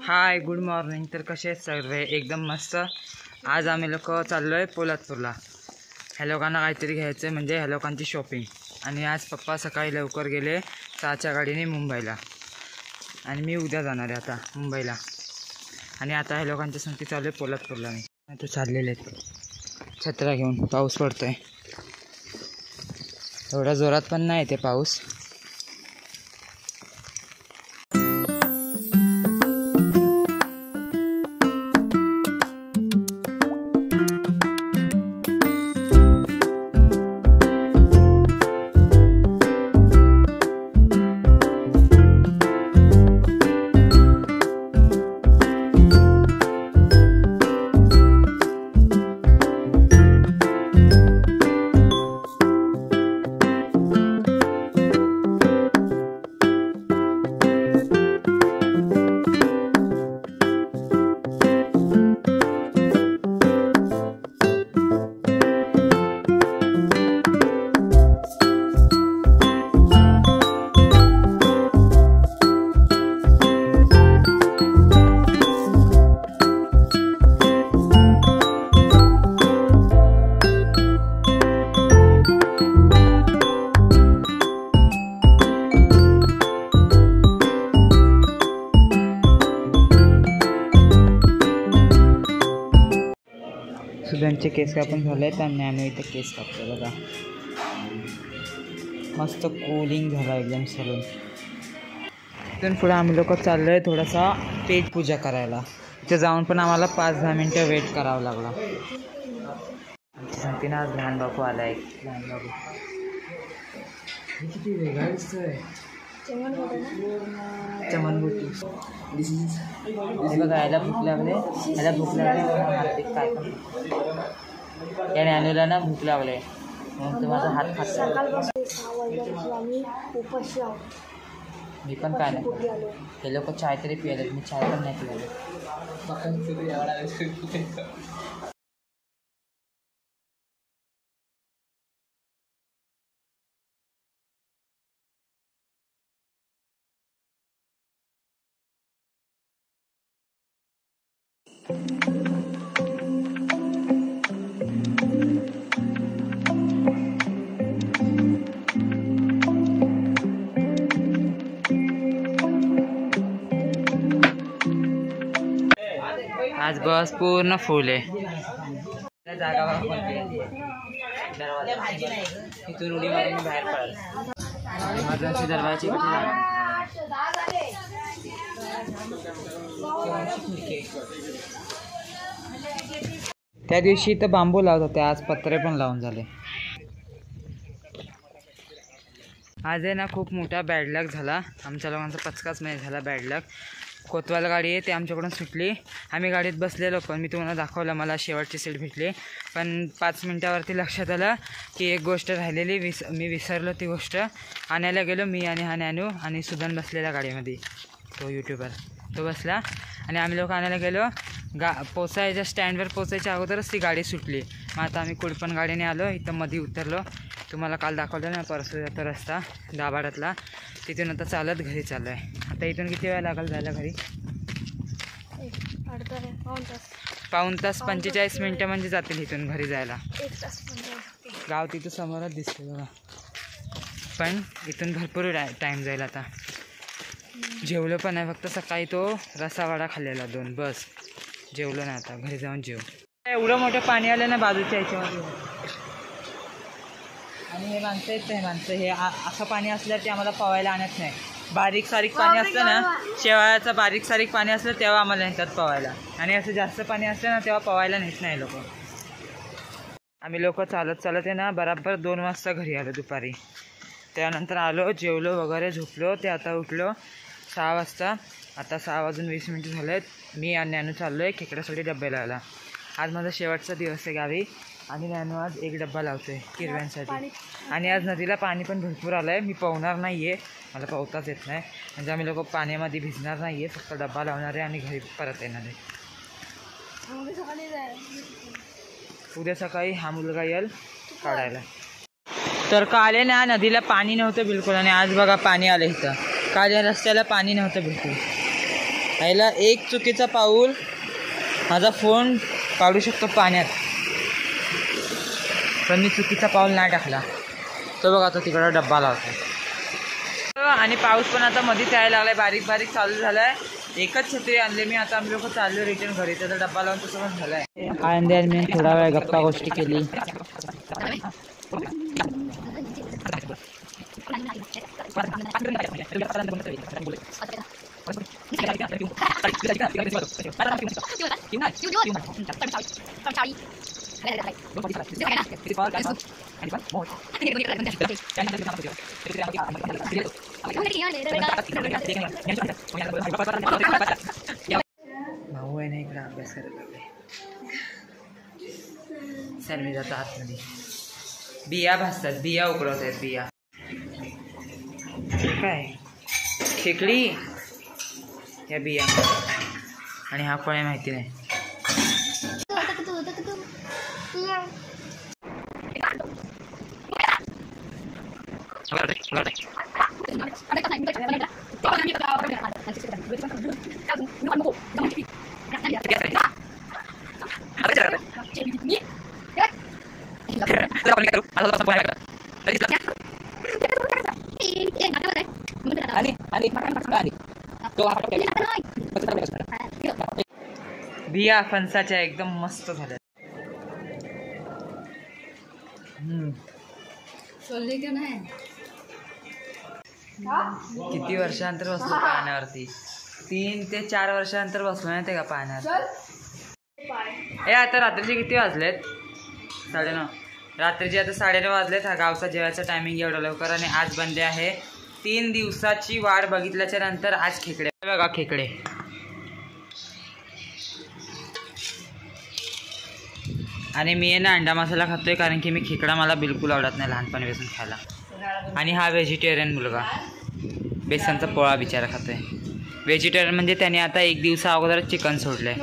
हाय, good morning. तर कसे आहेत सर्व? एकदम मस्त. आज आम्ही लोक चाललोय पोलादपूरला. ह्या लोकांना काहीतरी घ्यायचं आहे, म्हणजे ह्या लोकांची शॉपिंग. आणि आज पप्पा सकाळी लवकर गेले 6च्या गाडीने मुंबईला, आणि मी उद्या जाणार आहे आता मुंबईला. आणि आता ह्या लोकांच्या संगती चालू आहे पोलादपूरला. मी आता चाललेले आहेत छत्र्या घेऊन. पाऊस पडतोय, एवढ्या जोरात पण नाही ते पाऊस. सुदांचे केस कापून झालेत आणि आम्ही इथे केस कापतो बघा. मस्त कूलिंग झाला एकदम सलून. इथून पुढे आम्ही लोक चाललो आहे थोडासा पेट पूजा करायला. इथे जाऊन पण आम्हाला 5-10 मिनटं वेट करावं लागला. आमची सांगते ना, आज लहान बापू आला आहे. लहान बाबू किती वेगळा दिसतोय. चमनगुटी. बघा, याला भूक लागले, याला भूक लागले. काय या ज्ञानूला ना भूक लागले, मग तो माझा हात खात. मी पण काय नाही, हे लोक चाय तरी पियाले, मी चाय पण नाही पियाले. आज बस पूर्ण फुल आहे. जागा इथून उडी मारून मी बाहेर पडला. इमर्जन्सी दरवाजाची कुठे त्या दिवशी इथं बांबू लावत होते, आज पत्रे पण लावून झाले. आज आहे ना खूप मोठा बॅड लक झाला. आमच्या लोकांचा पचकाच नाही झाला. बॅड लक. कोतवाल गाडी आहे, ते आमच्याकडून सुटली. आम्ही गाडीत बसलेलो, पण मी तुम्हाला दाखवलं, मला शेवटची सीट भेटली. पण 5 मिनटावरती लक्षात आलं की एक गोष्ट राहिलेली. मी विसरलो ती गोष्ट. आणायला गेलो मी आणि हा ज्ञानू आणि सुदन बसलेला गाडीमध्ये, तो यूट्यूबर तो बसला. आणि आम्ही लोक आणायला गेलो. पोचायच्या स्टँडवर पोचायच्या अगोदरच ती गाडी सुटली. मग आता आम्ही कुडपण गाडीने आलो. इथं मध्ये उतरलो. तुम्हाला काल दाखवलं ना परसूचा रस्ता दाभाडातला, तिथून आता चालत घरी चाललो आहे. आता इथून किती वेळ लागेल जायला घरी? पाऊण तास 45 मिनटं म्हणजे जातील इथून घरी जायला. गाव तिथं समोरच दिसते बघा, पण इथून भरपूर टाईम जाईल. आता जेवलो पण नाही, फक्त सकाळी तो रसावाडा खाल्लेला 2, बस. जेवलो नाही, आता घरी जाऊन जेव. एवढं मोठं पाणी आलं ना बाजूच्या ह्याच्यामध्ये. आणि हे माणसं आहेत, हे माणसं हे असं पाणी असलं ते आम्हाला पवायला आणत नाही. बारीक सारीक पाणी असलं ना, शेवाळ्याचं बारीक सारीक पाणी असलं तेव्हा आम्हाला नेतात पवायला. आणि असं जास्त पाणी असलं ना तेव्हा पवायला नेत नाही लोक. आम्ही लोक चालत चालत आहे ना बराबर 2 वाजता घरी आलो दुपारी. त्यानंतर आलो, जेवलो वगैरे, झोपलो. ते आता उठलो 6 वाजता. आता 6 वाजून 20 मिनटं झाले आहेत. मी आणि ज्ञानू चाललो आहे खेकड्यासाठी डब्बे लावायला. आज माझा शेवटचा दिवस आहे गावी. आणि ज्ञानू आज 1 डब्बा लावतो आहे किरव्यांसाठी. आणि आज नदीला पाणी पण भरपूर आलं आहे. मी पोहणार नाही आहे, मला पोहताच येत नाही. म्हणजे आम्ही लोक पाण्यामध्ये भिजणार नाही आहे, फक्त डब्बा लावणार आहे आणि घरी परत येणार आहे. उद्या सकाळी हा मुलगा येईल काढायला. तर काल ना नदीला पाणी नव्हतं बिलकुल, आणि आज बघा पाणी आलं इथं. काल या रस्त्याला पाणी नव्हतं बिलकुल. यायला एक चुकीचा पाऊल माझा फोन काढू शकतो पाण्यात, पण मी चुकीचा पाऊल नाही टाकला. तो बघा तो तिकडं डब्बा लावतो. आणि पाऊस पण आता मध्येच यायला लागलाय, बारीक बारीक चालू झालाय. एकच छत्री आणले मी. आता आम्ही लोक चाललो रिटर्न घरी. त्याचा डब्बा लावून तसं पण झालाय. आनंदी आणि मी थोडा वेळ गप्पा गोष्टी केली. भाऊ आहे ना इकडे अभ्यास करायला लागले. सर मी जातो आतमध्ये. बिया भासतात, बिया उकडवत आहेत बिया. काय खेकडी या बिया आणि हा कोणी माहिती नाही. बिया फणसाच्या एकदम मस्त झाल्या. किती वर्षानंतर बसलो पाण्यावरती. 3 ते 4 वर्षानंतर बसलो नाही ते का पाण्यावर. ए आता रात्रीचे किती वाजलेत? 9:30. रात्रीचे आता 9:30 वाजलेत. हा गावचा जेवायचा टायमिंग एवढा लवकर. आणि आज बंदे आहे. 3 दिवसाची वाट बघितल्याच्या नंतर आज खेकडे बघा. खेकडे आणि मी आहे ना अंडा मसाला खातोय, कारण की मी खेकडा मला बिलकुल आवडत नाही लहानपणापासून खायला. आणि हा व्हेजिटेरियन मुलगा बेसनचा पोळा बिचारा खातोय. व्हेजिटेरियन म्हणजे त्याने आता 1 दिवसा अगोदर चिकन सोडलंय.